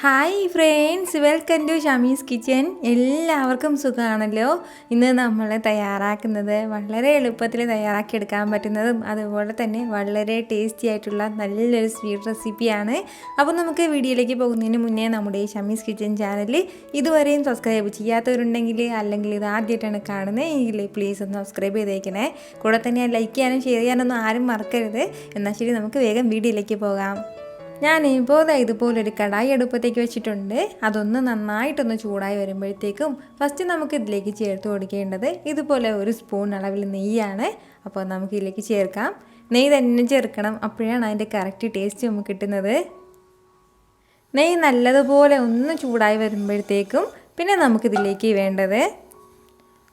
Hi friends, welcome to Shamees kitchen. എല്ലാവർക്കും സുഖമാണല്ലോ. ഇന്ന് നമ്മൾ തയ്യാറാക്കുന്നത് വളരെ എളുപ്പത്തിൽ തയ്യാറാക്കിയെടുക്കാൻ പറ്റുന്നതും അതുപോലെ തന്നെ വളരെ ടേസ്റ്റി ആയിട്ടുള്ള നല്ലൊരു സ്വീറ്റ് റെസിപ്പിയാണ്. അപ്പോൾ നമുക്ക് വീഡിയോയിലേക്ക് പോകുന്നതിന് മുന്നേ നമ്മുടെ ഈ ഷമീസ് കിച്ചൻ ചാനൽ ഇതുവരെയും സബ്സ്ക്രൈബ് ചെയ്യാത്തവരുണ്ടെങ്കിൽ അല്ലെങ്കിൽ ഇത് ആദ്യമായിട്ടാണ് കാണുന്നത് എങ്കിൽ പ്ലീസ് ഒന്ന് സബ്സ്ക്രൈബ് ചെയ്തേക്കണേ. കൂടെ തന്നെ ലൈക്ക് ചെയ്യാനും ഷെയർ ചെയ്യാനൊന്നും ആരും മറക്കരുത്. എന്നാൽ ശരി, നമുക്ക് വേഗം വീഡിയോയിലേക്ക് പോകാം. ഞാനിപ്പോൾ ഇതുപോലൊരു കടായി അടുപ്പത്തേക്ക് വെച്ചിട്ടുണ്ട്. അതൊന്ന് നന്നായിട്ടൊന്ന് ചൂടായി വരുമ്പോഴത്തേക്കും ഫസ്റ്റ് നമുക്ക് ഇതിലേക്ക് ചേർത്ത് കൊടുക്കേണ്ടത് ഇതുപോലെ ഒരു സ്പൂൺ അളവിൽ നെയ്യാണ്. അപ്പോൾ നമുക്ക് ഇതിലേക്ക് ചേർക്കാം. നെയ്യ് തന്നെ ചേർക്കണം, അപ്പോഴാണ് അതിൻ്റെ കറക്റ്റ് ടേസ്റ്റ് നമുക്ക് കിട്ടുന്നത്. നെയ്യ് നല്ലതുപോലെ ഒന്ന് ചൂടായി വരുമ്പോഴത്തേക്കും പിന്നെ നമുക്കിതിലേക്ക് വേണ്ടത്,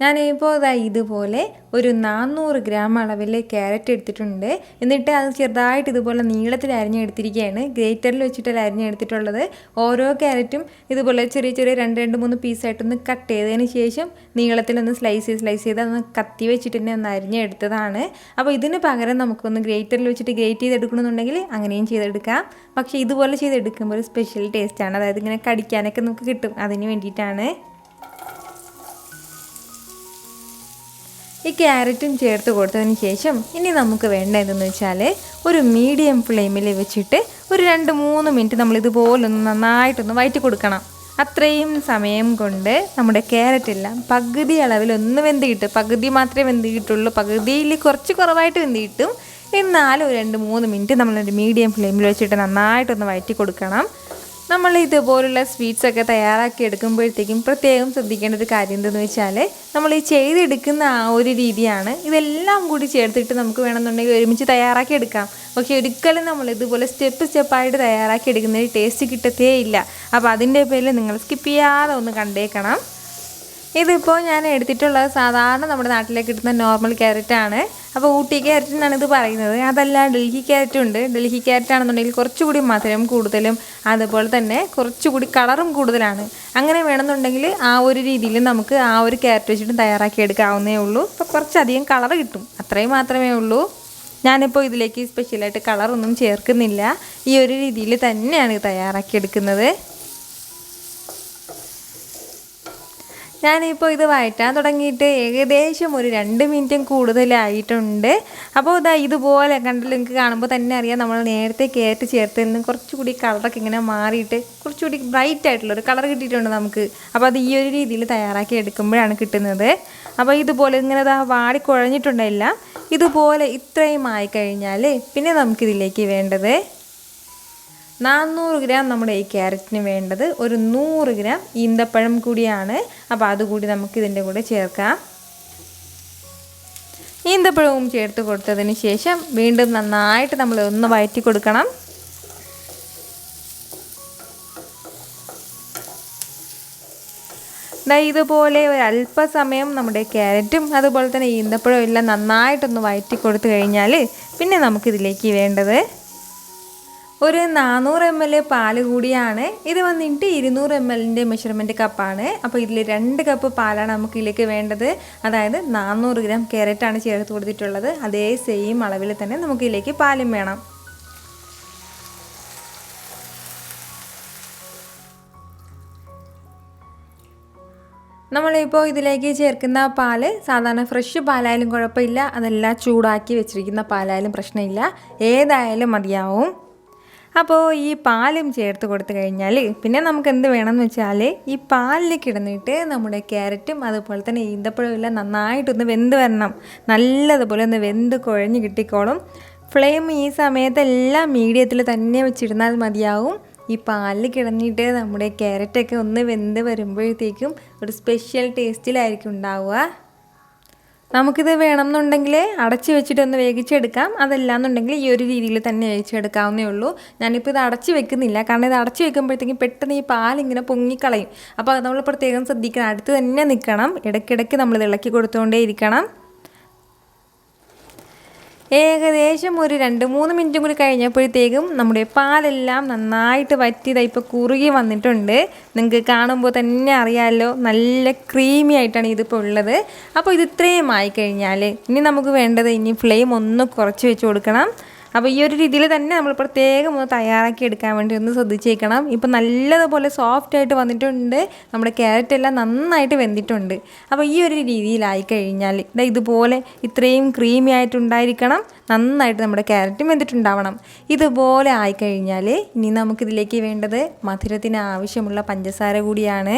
ഞാനിപ്പോൾ ഇതുപോലെ ഒരു 400 ഗ്രാം അളവിൽ ക്യാരറ്റ് എടുത്തിട്ടുണ്ട്. എന്നിട്ട് അത് ചെറുതായിട്ട് ഇതുപോലെ നീളത്തിൽ അരിഞ്ഞെടുത്തിരിക്കുകയാണ്. ഗ്രേറ്ററിൽ വെച്ചിട്ടല്ല അരിഞ്ഞെടുത്തിട്ടുള്ളത്. ഓരോ ക്യാരറ്റും ഇതുപോലെ ചെറിയ ചെറിയ 2-3 പീസായിട്ടൊന്ന് കട്ട് ചെയ്തതിന് ശേഷം നീളത്തിലൊന്ന് സ്ലൈസ് ചെയ്ത് ഒന്ന് കത്തി വെച്ചിട്ട് തന്നെ ഒന്ന് അരിഞ്ഞെടുത്തതാണ്. അപ്പോൾ ഇതിന് പകരം നമുക്കൊന്ന് ഗ്രേറ്ററിൽ വെച്ചിട്ട് ഗ്രേറ്റ് ചെയ്തെടുക്കണമെന്നുണ്ടെങ്കിൽ അങ്ങനെയും ചെയ്തെടുക്കാം. പക്ഷേ ഇതുപോലെ ചെയ്തെടുക്കുമ്പോൾ ഒരു സ്പെഷ്യൽ ടേസ്റ്റാണ്. അതായത് ഇങ്ങനെ കടിക്കാനൊക്കെ നമുക്ക് കിട്ടും. അതിന് വേണ്ടിയിട്ടാണ്. ഈ ക്യാരറ്റും ചേർത്ത് കൊടുത്തതിന് ശേഷം ഇനി നമുക്ക് വേണ്ട എന്തെന്ന് വെച്ചാൽ ഒരു മീഡിയം ഫ്ലെയിമിൽ വെച്ചിട്ട് ഒരു 2-3 മിനിറ്റ് നമ്മളിതുപോലൊന്ന് നന്നായിട്ടൊന്ന് വഴറ്റി കൊടുക്കണം. അത്രയും സമയം കൊണ്ട് നമ്മുടെ ക്യാരറ്റെല്ലാം പകുതി അളവിലൊന്ന് വെന്ത് കിട്ടും. പകുതി മാത്രമേ വെന്ത് കിട്ടുള്ളൂ. പകുതിയിൽ കുറച്ച് കുറവായിട്ട് വെന്ത് കിട്ടും. എന്നാലും ഒരു 2-3 മിനിറ്റ് നമ്മളൊരു മീഡിയം ഫ്ലെയിമിൽ വെച്ചിട്ട് നന്നായിട്ടൊന്ന് വഴറ്റി കൊടുക്കണം. നമ്മൾ ഇതുപോലുള്ള സ്വീറ്റ്സൊക്കെ തയ്യാറാക്കി എടുക്കുമ്പോഴത്തേക്കും പ്രത്യേകം ശ്രദ്ധിക്കേണ്ട ഒരു കാര്യം എന്തെന്ന് വെച്ചാൽ, നമ്മൾ ഈ ചെയ്തെടുക്കുന്ന ആ ഒരു രീതിയാണ്. ഇതെല്ലാം കൂടി ചേർത്തിട്ട് നമുക്ക് വേണമെന്നുണ്ടെങ്കിൽ ഒരുമിച്ച് തയ്യാറാക്കി എടുക്കാം. പക്ഷേ ഒരിക്കലും നമ്മൾ ഇതുപോലെ സ്റ്റെപ്പായിട്ട് തയ്യാറാക്കി എടുക്കുന്നതിൽ ടേസ്റ്റ് കിട്ടത്തേ ഇല്ല. അപ്പോൾ അതിൻ്റെ പേരിൽ നിങ്ങൾ സ്കിപ്പ് ചെയ്യാതെ ഒന്ന് കണ്ടേക്കണം. ഇതിപ്പോൾ ഞാൻ എടുത്തിട്ടുള്ളത് സാധാരണ നമ്മുടെ നാട്ടിലേക്ക് കിട്ടുന്ന നോർമൽ ക്യാരറ്റാണ്. അപ്പോൾ ഊട്ടി ക്യാരറ്റ് എന്നാണ് ഇത് പറയുന്നത്. അതല്ല, ഡൽഹി ക്യാരറ്റും ഉണ്ട്. ഡൽഹി ക്യാരറ്റ് ആണെന്നുണ്ടെങ്കിൽ കുറച്ചുകൂടി മധുരം കൂടുതലും അതുപോലെ തന്നെ കുറച്ചുകൂടി കളറും കൂടുതലാണ്. അങ്ങനെ വേണമെന്നുണ്ടെങ്കിൽ ആ ഒരു രീതിയിൽ നമുക്ക് ആ ഒരു ക്യാരറ്റ് വെച്ചിട്ട് തയ്യാറാക്കി എടുക്കാവുന്നേ ഉള്ളൂ. അപ്പോൾ കുറച്ചധികം കളർ കിട്ടും, അത്രയും മാത്രമേ ഉള്ളൂ. ഞാനിപ്പോൾ ഇതിലേക്ക് സ്പെഷ്യലായിട്ട് കളറൊന്നും ചേർക്കുന്നില്ല. ഈ ഒരു രീതിയിൽ തന്നെയാണ് തയ്യാറാക്കി എടുക്കുന്നത്. ഞാനിപ്പോൾ ഇത് വഴറ്റാൻ തുടങ്ങിയിട്ട് ഏകദേശം ഒരു 2 മിനിറ്റും കൂടുതലായിട്ടുണ്ട്. അപ്പോൾ ഇതുപോലെ കണ്ടില്ല, നിങ്ങൾക്ക് കാണുമ്പോൾ തന്നെ അറിയാം നമ്മൾ നേരത്തെ ക്യാരറ്റ് ചേർത്തതിൽ നിന്ന് കുറച്ചുകൂടി കളറൊക്കെ ഇങ്ങനെ മാറിയിട്ട് കുറച്ചുകൂടി ബ്രൈറ്റ് ആയിട്ടുള്ളൊരു കളർ കിട്ടിയിട്ടുണ്ട് നമുക്ക്. അപ്പോൾ അത് ഈ ഒരു രീതിയിൽ തയ്യാറാക്കി എടുക്കുമ്പോഴാണ് കിട്ടുന്നത്. അപ്പോൾ ഇതുപോലെ ഇങ്ങനെ വാടി കുഴഞ്ഞിട്ടുണ്ടായില്ല. ഇതുപോലെ ഇത്രയും ആയിക്കഴിഞ്ഞാൽ പിന്നെ നമുക്കിതിലേക്ക് വേണ്ടത് 400 ഗ്രാം നമ്മുടെ ഈ ക്യാരറ്റിന് വേണ്ടത് ഒരു 100 ഗ്രാം ഈന്തപ്പഴം കൂടിയാണ്. അപ്പോൾ അതുകൂടി നമുക്കിതിൻ്റെ കൂടെ ചേർക്കാം. ഈന്തപ്പഴവും ചേർത്ത് കൊടുത്തതിന് ശേഷം വീണ്ടും നന്നായിട്ട് നമ്മൾ ഒന്ന് വഴറ്റി കൊടുക്കണം. ഇതുപോലെ ഒരു അല്പസമയം നമ്മുടെ ക്യാരറ്റും അതുപോലെ തന്നെ ഈന്തപ്പഴവും എല്ലാം നന്നായിട്ടൊന്ന് വഴറ്റി കൊടുത്തു കഴിഞ്ഞാൽ പിന്നെ നമുക്കിതിലേക്ക് വേണ്ടത് ഒരു 400 ml പാല് കൂടിയാണ്. ഇത് വന്നിട്ട് 200 ml മെഷർമെൻറ്റ് കപ്പാണ്. അപ്പോൾ ഇതിൽ 2 കപ്പ് പാലാണ് നമുക്ക് ഇതിലേക്ക് വേണ്ടത്. അതായത് 400 ഗ്രാം ക്യാരറ്റാണ് ചേർത്ത് കൊടുത്തിട്ടുള്ളത്. അതേ സെയിം അളവിൽ തന്നെ നമുക്ക് ഇതിലേക്ക് പാലും വേണം. നമ്മളിപ്പോൾ ഇതിലേക്ക് ചേർക്കുന്ന പാല് സാധാരണ ഫ്രഷ് പാലായാലും കുഴപ്പമില്ല, അതല്ല ചൂടാക്കി വെച്ചിരിക്കുന്ന പാലായാലും പ്രശ്നമില്ല, ഏതായാലും മതിയാവും. അപ്പോൾ ഈ പാലും ചേർത്ത് കൊടുത്തു കഴിഞ്ഞാൽ പിന്നെ നമുക്ക് എന്ത് വേണമെന്ന് വെച്ചാൽ, ഈ പാലിൽ കിടന്നിട്ട് നമ്മുടെ ക്യാരറ്റും അതുപോലെ തന്നെ ഈന്തപ്പഴവും എല്ലാം നന്നായിട്ടൊന്ന് വെന്ത് വരണം. നല്ലതുപോലെ ഒന്ന് വെന്ത് കുഴഞ്ഞ് കിട്ടിക്കോളും. ഫ്ലെയിം ഈ സമയത്തെല്ലാം മീഡിയത്തിൽ തന്നെ വെച്ചിരുന്നാൽ മതിയാവും. ഈ പാലിൽ കിടന്നിട്ട് നമ്മുടെ ക്യാരറ്റൊക്കെ ഒന്ന് വെന്ത് വരുമ്പോഴത്തേക്കും ഒരു സ്പെഷ്യൽ ടേസ്റ്റിലായിരിക്കും ഉണ്ടാവുക. നമുക്കിത് വേണമെന്നുണ്ടെങ്കിൽ അടച്ച് വെച്ചിട്ടൊന്ന് വേവിച്ചെടുക്കാം. അതല്ലാന്നുണ്ടെങ്കിൽ ഈ ഒരു രീതിയിൽ തന്നെ വേവിച്ചെടുക്കാവുന്നേ ഉള്ളൂ. ഞാനിപ്പോൾ ഇത് അടച്ച് വെക്കുന്നില്ല, കാരണം ഇത് അടച്ച് വെക്കുമ്പോഴത്തേക്കും പെട്ടെന്ന് ഈ പാലിങ്ങനെ പൊങ്ങിക്കളയും. അപ്പോൾ അത് നമ്മൾ പ്രത്യേകം ശ്രദ്ധിക്കണം. അടുത്ത് തന്നെ നിൽക്കണം. ഇടയ്ക്കിടയ്ക്ക് നമ്മളിത് ഇളക്കി കൊടുത്തുകൊണ്ടേ ഇരിക്കണം. ഏകദേശം ഒരു 2-3 മിനിറ്റും കൂടി കഴിഞ്ഞപ്പോഴത്തേക്കും നമ്മുടെ പാലെല്ലാം നന്നായിട്ട് വറ്റിയതായി ഇപ്പോൾ കുറുകി വന്നിട്ടുണ്ട്. നിങ്ങൾക്ക് കാണുമ്പോൾ തന്നെ അറിയാമല്ലോ, നല്ല ക്രീമി ആയിട്ടാണ് ഇതിപ്പോൾ ഉള്ളത്. അപ്പോൾ ഇത് ഇത്രയും ആയിക്കഴിഞ്ഞാൽ ഇനി നമുക്ക് വേണ്ടത്, ഇനി ഫ്ലെയിം ഒന്ന് കുറച്ച് വെച്ച് കൊടുക്കണം. അപ്പോൾ ഈ ഒരു രീതിയിൽ തന്നെ നമ്മൾ പ്രത്യേകം ഒന്ന് തയ്യാറാക്കി എടുക്കാൻ വേണ്ടി ഒന്ന് ശ്രദ്ധിച്ചേക്കണം. ഇപ്പോൾ നല്ലതുപോലെ സോഫ്റ്റായിട്ട് വന്നിട്ടുണ്ട്, നമ്മുടെ ക്യാരറ്റ് എല്ലാം നന്നായിട്ട് വെന്തിട്ടുണ്ട്. അപ്പോൾ ഈ ഒരു രീതിയിലായി കഴിഞ്ഞാൽ ഇതുപോലെ ഇത്രയും ക്രീമി ആയിട്ടുണ്ടായിരിക്കണം, നന്നായിട്ട് നമ്മുടെ ക്യാരറ്റും വെന്തിട്ടുണ്ടാവണം. ഇതുപോലെ ആയിക്കഴിഞ്ഞാൽ ഇനി നമുക്കിതിലേക്ക് വേണ്ടത് മധുരത്തിന് ആവശ്യമുള്ള പഞ്ചസാര കൂടിയാണ്.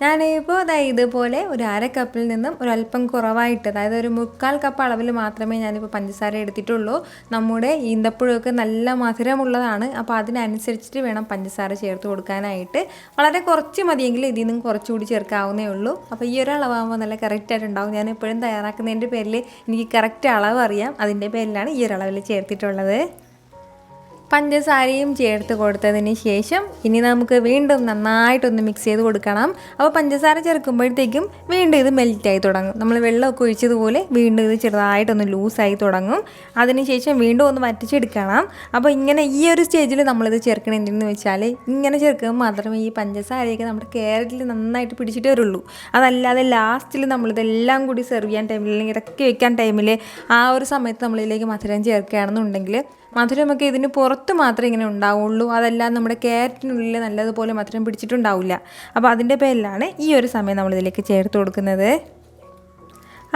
ഞാനിപ്പോൾ ഇതുപോലെ ഒരു അര കപ്പിൽ നിന്നും ഒരല്പം കുറവായിട്ട്, അതായത് ഒരു 3/4 കപ്പ് അളവിൽ മാത്രമേ ഞാനിപ്പോൾ പഞ്ചസാര എടുത്തിട്ടുള്ളൂ. നമ്മുടെ ഈന്തപ്പഴമൊക്കെ നല്ല മധുരമുള്ളതാണ്, അപ്പോൾ അതിനനുസരിച്ചിട്ട് വേണം പഞ്ചസാര ചേർത്ത് കൊടുക്കാനായിട്ട്. വളരെ കുറച്ച് മതിയെങ്കിൽ ഇതിൽ നിന്നും കുറച്ചുകൂടി ചേർക്കാവുന്നേ ഉള്ളൂ. അപ്പോൾ ഈ ഒരു അളവാകുമ്പോൾ നല്ല കറക്റ്റായിട്ടുണ്ടാവും. ഞാൻ എപ്പോഴും തയ്യാറാക്കുന്നതിൻ്റെ പേരിൽ എനിക്ക് കറക്റ്റ് അളവ് അറിയാം, അതിൻ്റെ പേരിലാണ് ഈ ഒരു അളവിൽ ചേർത്തിട്ടുള്ളത്. പഞ്ചസാരയും ചേർത്ത് കൊടുത്തതിന് ശേഷം ഇനി നമുക്ക് വീണ്ടും നന്നായിട്ടൊന്ന് മിക്സ് ചെയ്ത് കൊടുക്കണം. അപ്പോൾ പഞ്ചസാര ചേർക്കുമ്പോഴത്തേക്കും വീണ്ടും ഇത് മെൽറ്റായി തുടങ്ങും. നമ്മൾ വെള്ളമൊക്കെ ഒഴിച്ചതുപോലെ വീണ്ടും ഇത് ചെറുതായിട്ടൊന്ന് ലൂസായി തുടങ്ങും. അതിനുശേഷം വീണ്ടും ഒന്ന് വറ്റിച്ചെടുക്കണം. അപ്പോൾ ഇങ്ങനെ ഈ ഒരു സ്റ്റേജിൽ നമ്മളിത് ചേർക്കണം. എന്തെന്ന് വെച്ചാൽ ഇങ്ങനെ ചേർക്കുമ്പോൾ മാത്രമേ ഈ പഞ്ചസാരയൊക്കെ നമ്മുടെ ക്യാരറ്റിൽ നന്നായിട്ട് പിടിച്ചിട്ട് വരുള്ളൂ. അതല്ലാതെ ലാസ്റ്റിൽ നമ്മളിതെല്ലാം കൂടി സെർവ് ചെയ്യാൻ ടൈമിൽ അല്ലെങ്കിൽ ഇറക്കി വെക്കാൻ ടൈമിൽ ആ ഒരു സമയത്ത് നമ്മളിതിലേക്ക് മധുരം ചേർക്കുകയാണെന്നുണ്ടെങ്കിൽ മധുരമൊക്കെ ഇതിന് പുറത്ത് മാത്രമേ ഇങ്ങനെ ഉണ്ടാവുള്ളൂ, അതല്ലാതെ നമ്മുടെ ക്യാരറ്റിനുള്ളിൽ നല്ലതുപോലെ മധുരം പിടിച്ചിട്ടുണ്ടാവില്ല. അപ്പോൾ അതിൻ്റെ പേരിലാണ് ഈ ഒരു സമയം നമ്മളിതിലേക്ക് ചേർത്ത് കൊടുക്കുന്നത്.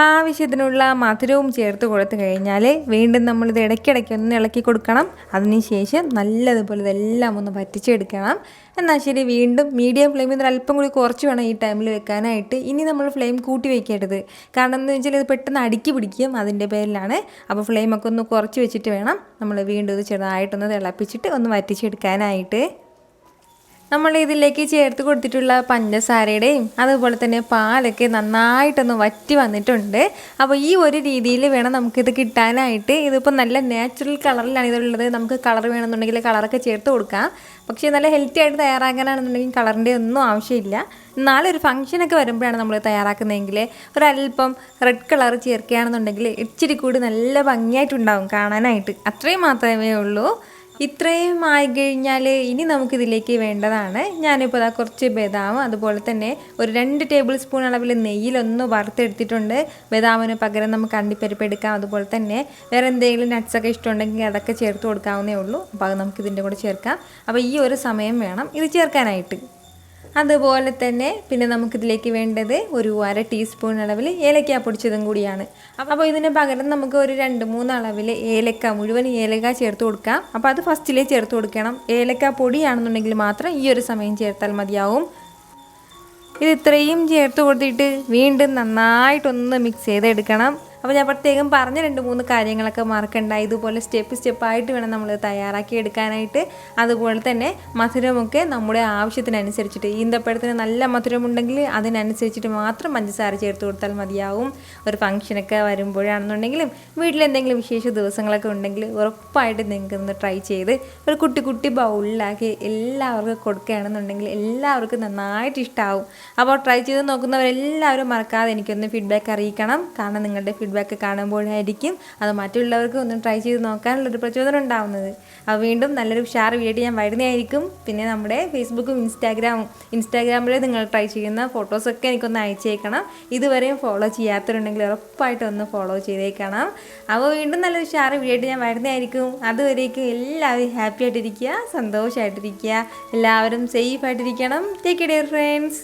ആവശ്യത്തിനുള്ള മധുരവും ചേർത്ത് കൊടുത്തു കഴിഞ്ഞാൽ വീണ്ടും നമ്മളിത് ഇടയ്ക്കിടയ്ക്ക് ഒന്ന് ഇളക്കി കൊടുക്കണം. അതിനുശേഷം നല്ലതുപോലെ ഇതെല്ലാം ഒന്ന് വറ്റിച്ചെടുക്കണം. എന്നാൽ ശരി, വീണ്ടും മീഡിയം ഫ്ലെയിമിൽ നിന്ന് അല്പം കൂടി കുറച്ച് വേണം ഈ ടൈമിൽ വെക്കാനായിട്ട്. ഇനി നമ്മൾ ഫ്ലെയിം കൂട്ടി വയ്ക്കരുത്, കാരണം എന്ന് വെച്ചാൽ ഇത് പെട്ടെന്ന് അടുക്കി പിടിക്കും, അതിൻ്റെ പേരിലാണ്. അപ്പോൾ ഫ്ലെയിമൊക്കെ ഒന്ന് കുറച്ച് വെച്ചിട്ട് വേണം നമ്മൾ വീണ്ടും ഇത് ചെറുതായിട്ടൊന്ന് തിളപ്പിച്ചിട്ട് ഒന്ന് വറ്റിച്ചെടുക്കാനായിട്ട്. നമ്മൾ ഇതിലേക്ക് ചേർത്ത് കൊടുത്തിട്ടുള്ള പഞ്ചസാരയുടെയും അതുപോലെ തന്നെ പാലൊക്കെ നന്നായിട്ടൊന്ന് വറ്റി വന്നിട്ടുണ്ട്. അപ്പോൾ ഈ ഒരു രീതിയിൽ വേണം നമുക്കിത് കിട്ടാനായിട്ട്. ഇതിപ്പോൾ നല്ല നാച്ചുറൽ കളറിലാണ് ഇതുള്ളത്. നമുക്ക് കളർ വേണമെന്നുണ്ടെങ്കിൽ കളറൊക്കെ ചേർത്ത് കൊടുക്കാം. പക്ഷേ നല്ല ഹെൽത്തി ആയിട്ട് തയ്യാറാക്കാനാണെന്നുണ്ടെങ്കിൽ കളറിൻ്റെ ഒന്നും ആവശ്യമില്ല. നാളെ ഒരു ഫംഗ്ഷനൊക്കെ വരുമ്പോഴാണ് നമ്മൾ തയ്യാറാക്കുന്നതെങ്കിൽ ഒരല്പം റെഡ് കളർ ചേർക്കുകയാണെന്നുണ്ടെങ്കിൽ ഇച്ചിരി കൂടി നല്ല ഭംഗിയായിട്ടുണ്ടാവും കാണാനായിട്ട്. അത്രയും മാത്രമേ ഉള്ളൂ. ഇത്രയും ആയിക്കഴിഞ്ഞാൽ ഇനി നമുക്കിതിലേക്ക് വേണ്ടതാണ്, ഞാനിപ്പോൾ കുറച്ച് ബദാം അതുപോലെ തന്നെ ഒരു 2 ടേബിൾ സ്പൂൺ അളവിൽ നെയ്യിലൊന്ന് വറുത്തെടുത്തിട്ടുണ്ട്. ബദാമിന് പകരം നമുക്ക് അണ്ടിപ്പരിപ്പ് എടുക്കാം. അതുപോലെ തന്നെ വേറെ എന്തെങ്കിലും നട്ട്സൊക്കെ ഇഷ്ടമുണ്ടെങ്കിൽ അതൊക്കെ ചേർത്ത് കൊടുക്കാവുന്നേ ഉള്ളൂ. അപ്പോൾ അത് നമുക്കിതിൻ്റെ കൂടെ ചേർക്കാം. അപ്പോൾ ഈ ഒരു സമയം വേണം ഇത് ചേർക്കാനായിട്ട്. അതുപോലെ തന്നെ പിന്നെ നമുക്കിതിലേക്ക് വേണ്ടത് ഒരു 1/2 ടീസ്പൂൺ അളവിൽ ഏലക്ക പൊടിച്ചതും കൂടിയാണ്. അപ്പോൾ ഇതിന് പകരം നമുക്ക് ഒരു 2-3 അളവിൽ ഏലക്ക, മുഴുവൻ ഏലക്ക ചേർത്ത് കൊടുക്കാം. അപ്പോൾ അത് ഫസ്റ്റിലേ ചേർത്ത് കൊടുക്കണം. ഏലക്ക പൊടിയാണെന്നുണ്ടെങ്കിൽ മാത്രം ഈ ഒരു സമയം ചേർത്താൽ മതിയാവും. ഇത് ഇത്രയും ചേർത്ത് കൊടുത്തിട്ട് വീണ്ടും നന്നായിട്ടൊന്ന് മിക്സ് ചെയ്തെടുക്കണം. അപ്പോൾ ഞാൻ പ്രത്യേകം പറഞ്ഞ 2-3 കാര്യങ്ങളൊക്കെ മറക്കണ്ട. ഇതുപോലെ സ്റ്റെപ്പായിട്ട് വേണം നമ്മൾ തയ്യാറാക്കി എടുക്കാനായിട്ട്. അതുപോലെ തന്നെ മധുരമൊക്കെ നമ്മുടെ ആവശ്യത്തിനനുസരിച്ചിട്ട്, ഈന്തപ്പഴത്തിന് നല്ല മധുരമുണ്ടെങ്കിൽ അതിനനുസരിച്ചിട്ട് മാത്രം പഞ്ചസാര ചേർത്ത് കൊടുത്താൽ മതിയാവും. ഒരു ഫംഗ്ഷനൊക്കെ വരുമ്പോഴാണെന്നുണ്ടെങ്കിലും വീട്ടിലെന്തെങ്കിലും വിശേഷ ദിവസങ്ങളൊക്കെ ഉണ്ടെങ്കിൽ ഉറപ്പായിട്ട് നിങ്ങൾക്ക് ഒന്ന് ട്രൈ ചെയ്ത് ഒരു കുട്ടി ബൗളിലാക്കി എല്ലാവർക്കും കൊടുക്കുകയാണെന്നുണ്ടെങ്കിൽ എല്ലാവർക്കും നന്നായിട്ട് ഇഷ്ടമാവും. അപ്പോൾ ട്രൈ ചെയ്ത് നോക്കുന്നവരെല്ലാവരും മറക്കാതെ എനിക്കൊന്ന് ഫീഡ്ബാക്ക് അറിയിക്കണം. കാരണം നിങ്ങളുടെ ഫീഡ്ബാക്ക് കാണുമ്പോഴായിരിക്കും അത് മറ്റുള്ളവർക്ക് ഒന്ന് ട്രൈ ചെയ്ത് നോക്കാനുള്ളൊരു പ്രചോദനം ഉണ്ടാവുന്നത്. അപ്പോൾ വീണ്ടും നല്ലൊരു ഉഷാർ വീഡിയോ ഞാൻ വരുന്നതായിരിക്കും. പിന്നെ നമ്മുടെ ഫേസ്ബുക്കും ഇൻസ്റ്റാഗ്രാമിൽ നിങ്ങൾ ട്രൈ ചെയ്യുന്ന ഫോട്ടോസൊക്കെ എനിക്കൊന്ന് അയച്ചേക്കണം. ഇതുവരെയും ഫോളോ ചെയ്യാത്തവരുണ്ടെങ്കിൽ ഉറപ്പായിട്ട് ഒന്ന് ഫോളോ ചെയ്തേക്കണം. അപ്പോൾ വീണ്ടും നല്ലൊരു ഉഷാർ വീഡിയോ ഞാൻ വരുന്നതായിരിക്കും. അതുവരേക്കും എല്ലാവരും ഹാപ്പി ആയിട്ടിരിക്കുക, സന്തോഷമായിട്ടിരിക്കുക, എല്ലാവരും സേഫ് ആയിട്ടിരിക്കണം. Take care friends.